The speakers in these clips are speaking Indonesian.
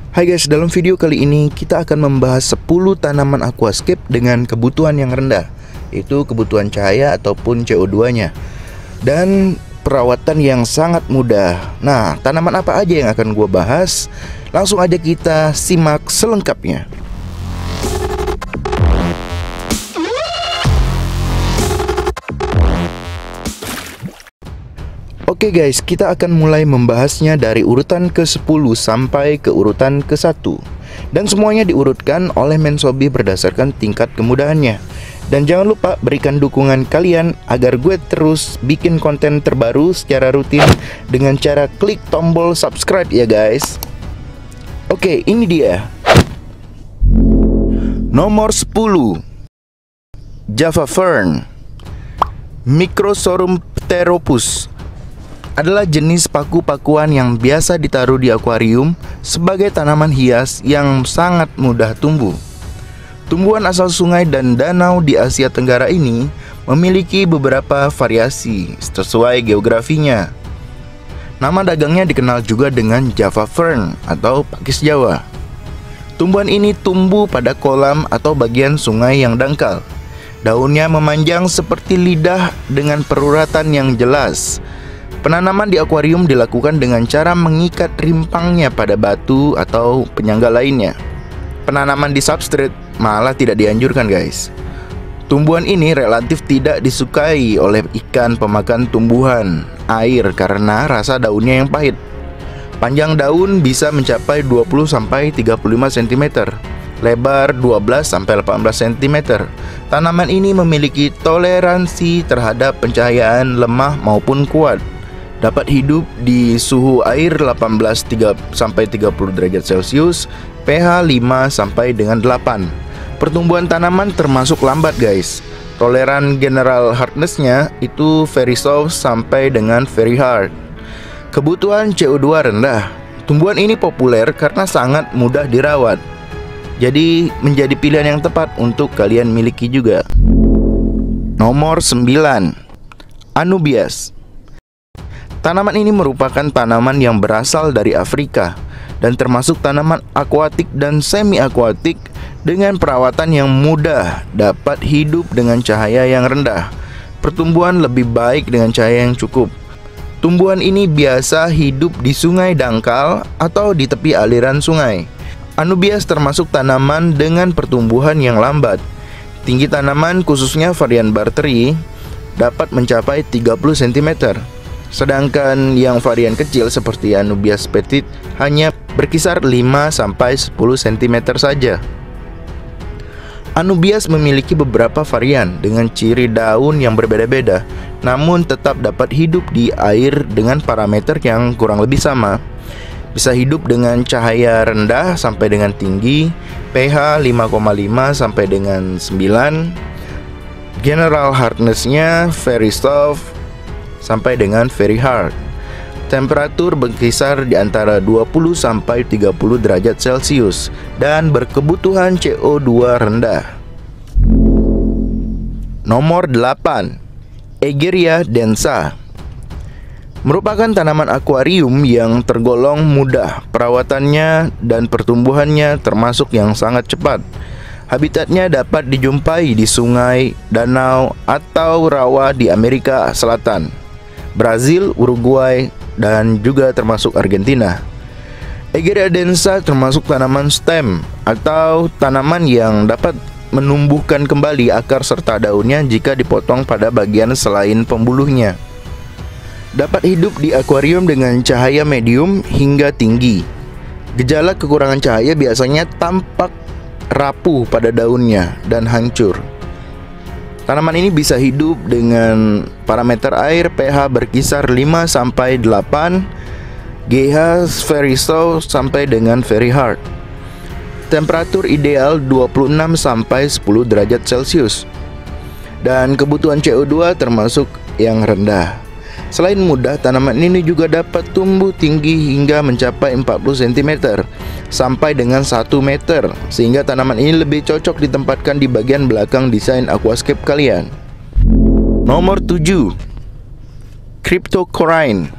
Hai guys, dalam video kali ini kita akan membahas 10 tanaman aquascape dengan kebutuhan yang rendah, yaitu kebutuhan cahaya ataupun CO2-nya, dan perawatan yang sangat mudah. Nah, tanaman apa aja yang akan gue bahas? Langsung aja kita simak selengkapnya. Oke guys, kita akan mulai membahasnya dari urutan ke-10 sampai ke urutan ke-1. Dan semuanya diurutkan oleh Mensobi berdasarkan tingkat kemudahannya. Dan jangan lupa berikan dukungan kalian agar gue terus bikin konten terbaru secara rutin dengan cara klik tombol subscribe ya guys. Oke, ini dia. Nomor 10, Java Fern, Microsorhum pteropus, adalah jenis paku-pakuan yang biasa ditaruh di akuarium sebagai tanaman hias yang sangat mudah tumbuh. Tumbuhan asal sungai dan danau di Asia Tenggara ini memiliki beberapa variasi sesuai geografinya. Nama dagangnya dikenal juga dengan Java Fern atau pakis Jawa. Tumbuhan ini tumbuh pada kolam atau bagian sungai yang dangkal. Daunnya memanjang seperti lidah dengan peruratan yang jelas. Penanaman di akuarium dilakukan dengan cara mengikat rimpangnya pada batu atau penyangga lainnya. Penanaman di substrate malah tidak dianjurkan guys. Tumbuhan ini relatif tidak disukai oleh ikan pemakan tumbuhan air karena rasa daunnya yang pahit. Panjang daun bisa mencapai 20-35 cm, lebar 12-18 cm. Tanaman ini memiliki toleransi terhadap pencahayaan lemah maupun kuat. Dapat hidup di suhu air 18-30 derajat Celcius, pH 5 sampai dengan 8. Pertumbuhan tanaman termasuk lambat guys. Toleran general hardness-nya itu very soft sampai dengan very hard. Kebutuhan CO2 rendah. Tumbuhan ini populer karena sangat mudah dirawat. Jadi menjadi pilihan yang tepat untuk kalian miliki juga. Nomor 9, Anubias. Tanaman ini merupakan tanaman yang berasal dari Afrika dan termasuk tanaman akuatik dan semi-akuatik dengan perawatan yang mudah, dapat hidup dengan cahaya yang rendah. Pertumbuhan lebih baik dengan cahaya yang cukup. Tumbuhan ini biasa hidup di sungai dangkal atau di tepi aliran sungai. Anubias termasuk tanaman dengan pertumbuhan yang lambat. Tinggi tanaman khususnya varian Barteri dapat mencapai 30 cm. Sedangkan yang varian kecil seperti Anubias petit hanya berkisar 5-10 cm saja. Anubias memiliki beberapa varian dengan ciri daun yang berbeda-beda, namun tetap dapat hidup di air dengan parameter yang kurang lebih sama. Bisa hidup dengan cahaya rendah sampai dengan tinggi, pH 5,5 sampai dengan 9. General hardness-nya very soft sampai dengan very hard. Temperatur berkisar di antara 20 sampai 30 derajat Celcius dan berkebutuhan CO2 rendah. Nomor 8, Egeria densa, merupakan tanaman akuarium yang tergolong mudah perawatannya dan pertumbuhannya termasuk yang sangat cepat. Habitatnya dapat dijumpai di sungai, danau, atau rawa di Amerika Selatan, Brazil, Uruguay, dan juga termasuk Argentina. Egeria densa termasuk tanaman stem atau tanaman yang dapat menumbuhkan kembali akar serta daunnya jika dipotong pada bagian selain pembuluhnya. Dapat hidup di akuarium dengan cahaya medium hingga tinggi. Gejala kekurangan cahaya biasanya tampak rapuh pada daunnya dan hancur. Tanaman ini bisa hidup dengan parameter air pH berkisar 5 sampai 8, GH very soft sampai dengan very hard. Temperatur ideal 26 sampai 10 derajat Celcius. Dan kebutuhan CO2 termasuk yang rendah. Selain mudah, tanaman ini juga dapat tumbuh tinggi hingga mencapai 40 cm sampai dengan 1 meter, sehingga tanaman ini lebih cocok ditempatkan di bagian belakang desain aquascape kalian. Nomor 7, Cryptocoryne.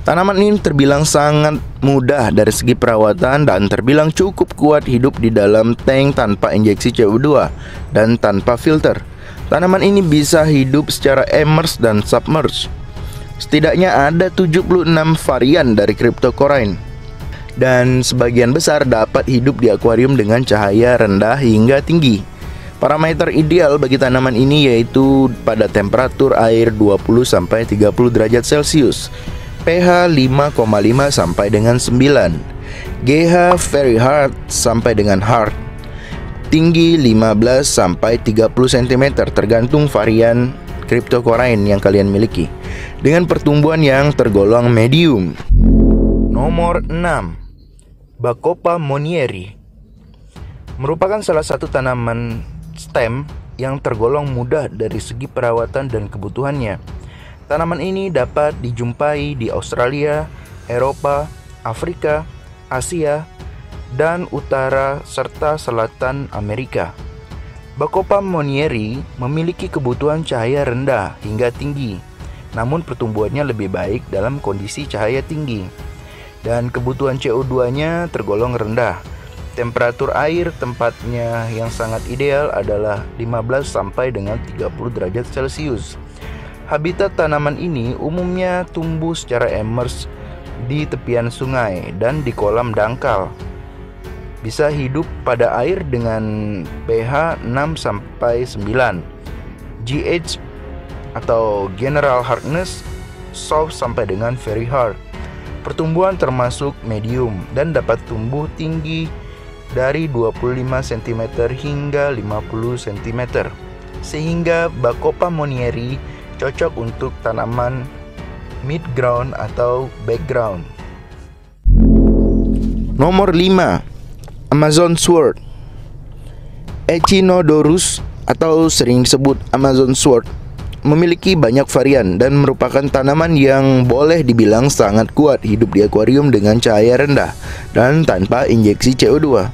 Tanaman ini terbilang sangat mudah dari segi perawatan dan terbilang cukup kuat hidup di dalam tank tanpa injeksi CO2 dan tanpa filter. Tanaman ini bisa hidup secara immerse dan submerge. Setidaknya ada 76 varian dari cryptocurrent, dan sebagian besar dapat hidup di akuarium dengan cahaya rendah hingga tinggi. Parameter ideal bagi tanaman ini yaitu pada temperatur air 20-30 derajat Celcius, pH 5,5 sampai dengan 9, GH very hard sampai dengan hard, tinggi 15 sampai 30 cm tergantung varian cryptocurrent yang kalian miliki, dengan pertumbuhan yang tergolong medium. Nomor 6, Bacopa monnieri merupakan salah satu tanaman stem yang tergolong mudah dari segi perawatan dan kebutuhannya. Tanaman ini dapat dijumpai di Australia, Eropa, Afrika, Asia, dan utara serta selatan Amerika. Bacopa monnieri memiliki kebutuhan cahaya rendah hingga tinggi, namun pertumbuhannya lebih baik dalam kondisi cahaya tinggi, dan kebutuhan CO2-nya tergolong rendah. Temperatur air tempatnya yang sangat ideal adalah 15 sampai dengan 30 derajat Celcius. Habitat tanaman ini umumnya tumbuh secara immerse di tepian sungai dan di kolam dangkal. Bisa hidup pada air dengan pH 6 sampai 9. GH atau General Hardness soft sampai dengan very hard. Pertumbuhan termasuk medium dan dapat tumbuh tinggi dari 25 cm hingga 50 cm, sehingga Bacopa monnieri cocok untuk tanaman mid-ground atau background. Nomor 5, Amazon Sword. Echinodorus atau sering disebut Amazon Sword memiliki banyak varian dan merupakan tanaman yang boleh dibilang sangat kuat hidup di akuarium dengan cahaya rendah dan tanpa injeksi CO2.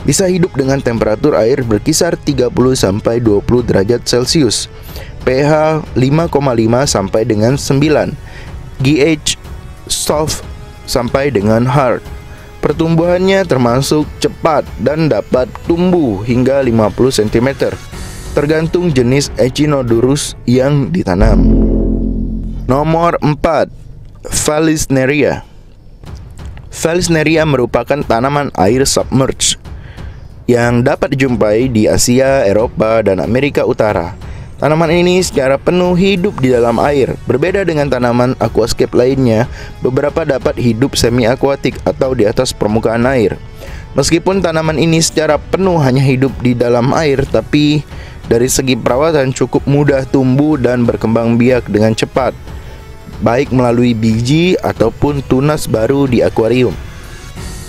Bisa hidup dengan temperatur air berkisar 30 sampai 20 derajat Celcius, pH 5,5 sampai dengan 9, GH soft sampai dengan hard. Pertumbuhannya termasuk cepat dan dapat tumbuh hingga 50 cm, tergantung jenis Echinodorus yang ditanam. Nomor 4, Vallisneria. Vallisneria merupakan tanaman air submerge yang dapat dijumpai di Asia, Eropa, dan Amerika Utara. Tanaman ini secara penuh hidup di dalam air. Berbeda dengan tanaman aquascape lainnya, beberapa dapat hidup semi-akuatik atau di atas permukaan air. Meskipun tanaman ini secara penuh hanya hidup di dalam air, tapi dari segi perawatan cukup mudah tumbuh dan berkembang biak dengan cepat, baik melalui biji ataupun tunas baru di akuarium.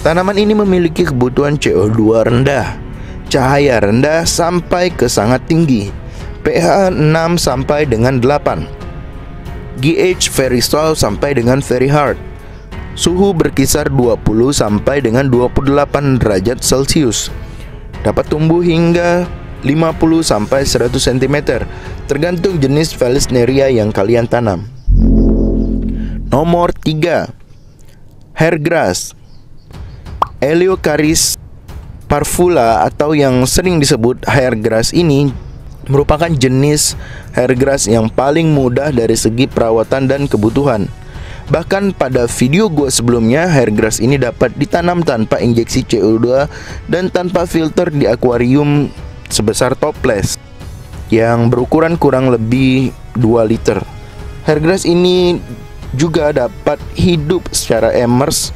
Tanaman ini memiliki kebutuhan CO2 rendah, cahaya rendah sampai ke sangat tinggi, pH 6 sampai dengan 8, GH very soft sampai dengan very hard. Suhu berkisar 20 sampai dengan 28 derajat Celcius. Dapat tumbuh hingga 50 sampai 100 cm, tergantung jenis Vallisneria yang kalian tanam. Nomor 3, Hairgrass. Eleucharis parvula atau yang sering disebut hairgrass ini merupakan jenis hairgrass yang paling mudah dari segi perawatan dan kebutuhan. Bahkan pada video gue sebelumnya, hairgrass ini dapat ditanam tanpa injeksi CO2 dan tanpa filter di akuarium sebesar toples yang berukuran kurang lebih 2 liter. Hairgrass ini juga dapat hidup secara immerse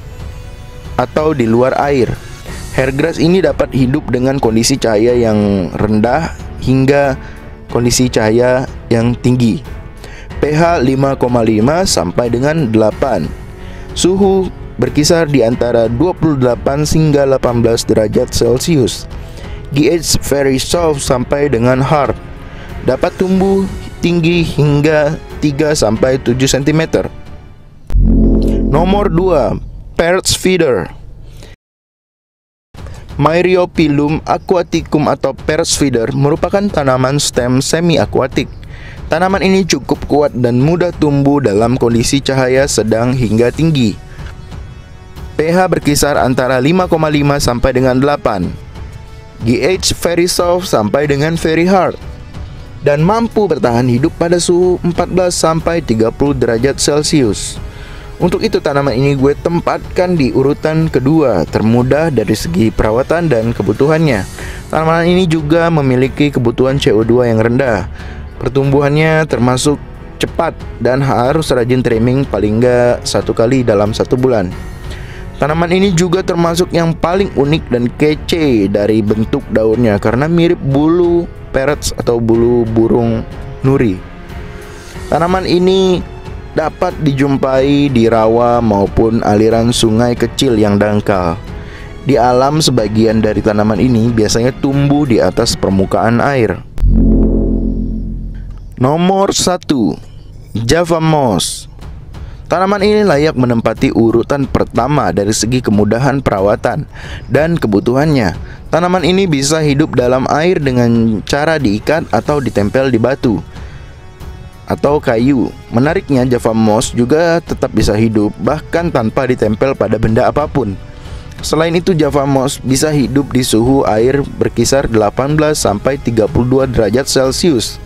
atau di luar air. Hairgrass ini dapat hidup dengan kondisi cahaya yang rendah hingga kondisi cahaya yang tinggi, pH 5,5 sampai dengan 8. Suhu berkisar di antara 28 hingga 18 derajat Celcius. GH very soft sampai dengan hard. Dapat tumbuh tinggi hingga 3 sampai 7 cm. Nomor 2, Parrot's Feather. Myriophyllum aquaticum atau Parrot's Feather merupakan tanaman stem semi-akuatik. Tanaman ini cukup kuat dan mudah tumbuh dalam kondisi cahaya sedang hingga tinggi. pH berkisar antara 5,5 sampai dengan 8. GH very soft sampai dengan very hard. Dan mampu bertahan hidup pada suhu 14 sampai 30 derajat Celcius. Untuk itu tanaman ini gue tempatkan di urutan kedua termudah dari segi perawatan dan kebutuhannya. Tanaman ini juga memiliki kebutuhan CO2 yang rendah. Pertumbuhannya termasuk cepat dan harus rajin trimming paling nggak 1 kali dalam 1 bulan. Tanaman ini juga termasuk yang paling unik dan kece dari bentuk daunnya karena mirip bulu parrots atau bulu burung nuri. Tanaman ini dapat dijumpai di rawa maupun aliran sungai kecil yang dangkal. Di alam, sebagian dari tanaman ini biasanya tumbuh di atas permukaan air. Nomor 1, Java Moss. Tanaman ini layak menempati urutan pertama dari segi kemudahan perawatan dan kebutuhannya. Tanaman ini bisa hidup dalam air dengan cara diikat atau ditempel di batu atau kayu. Menariknya, Java Moss juga tetap bisa hidup bahkan tanpa ditempel pada benda apapun. Selain itu, Java Moss bisa hidup di suhu air berkisar 18 sampai 32 derajat Celcius.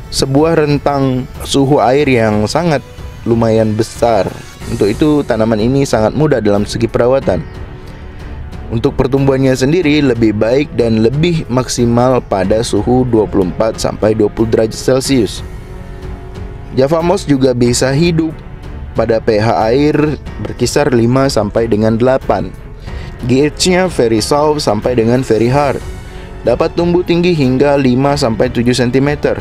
Sebuah rentang suhu air yang sangat lumayan besar. Untuk itu tanaman ini sangat mudah dalam segi perawatan. Untuk pertumbuhannya sendiri lebih baik dan lebih maksimal pada suhu 24 sampai 20 derajat Celcius. Java Moss juga bisa hidup pada pH air berkisar 5 sampai dengan 8. GH-nya very soft sampai dengan very hard. Dapat tumbuh tinggi hingga 5 sampai 7 cm.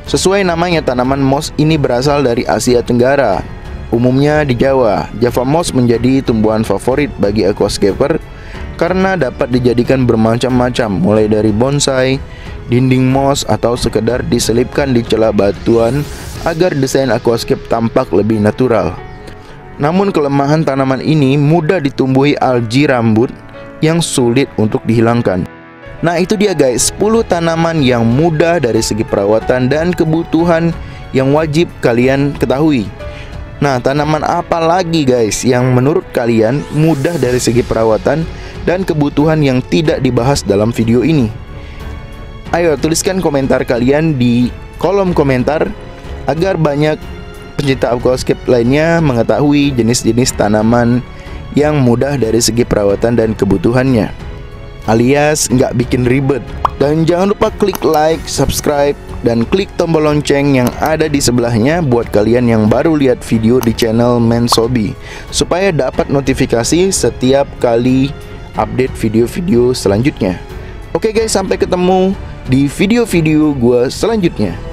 Sesuai namanya, tanaman moss ini berasal dari Asia Tenggara, umumnya di Jawa. Java Moss menjadi tumbuhan favorit bagi aquascaper karena dapat dijadikan bermacam-macam, mulai dari bonsai, dinding moss, atau sekedar diselipkan di celah batuan agar desain aquascape tampak lebih natural. Namun kelemahan tanaman ini mudah ditumbuhi algi rambut yang sulit untuk dihilangkan. Nah, itu dia guys, 10 tanaman yang mudah dari segi perawatan dan kebutuhan yang wajib kalian ketahui. Nah, tanaman apa lagi guys yang menurut kalian mudah dari segi perawatan dan kebutuhan yang tidak dibahas dalam video ini? Ayo tuliskan komentar kalian di kolom komentar agar banyak pencinta aquascape lainnya mengetahui jenis-jenis tanaman yang mudah dari segi perawatan dan kebutuhannya, alias nggak bikin ribet. Dan jangan lupa klik like, subscribe, dan klik tombol lonceng yang ada di sebelahnya buat kalian yang baru lihat video di channel Mensobi, supaya dapat notifikasi setiap kali update video-video selanjutnya. Oke guys, sampai ketemu di video-video gue selanjutnya.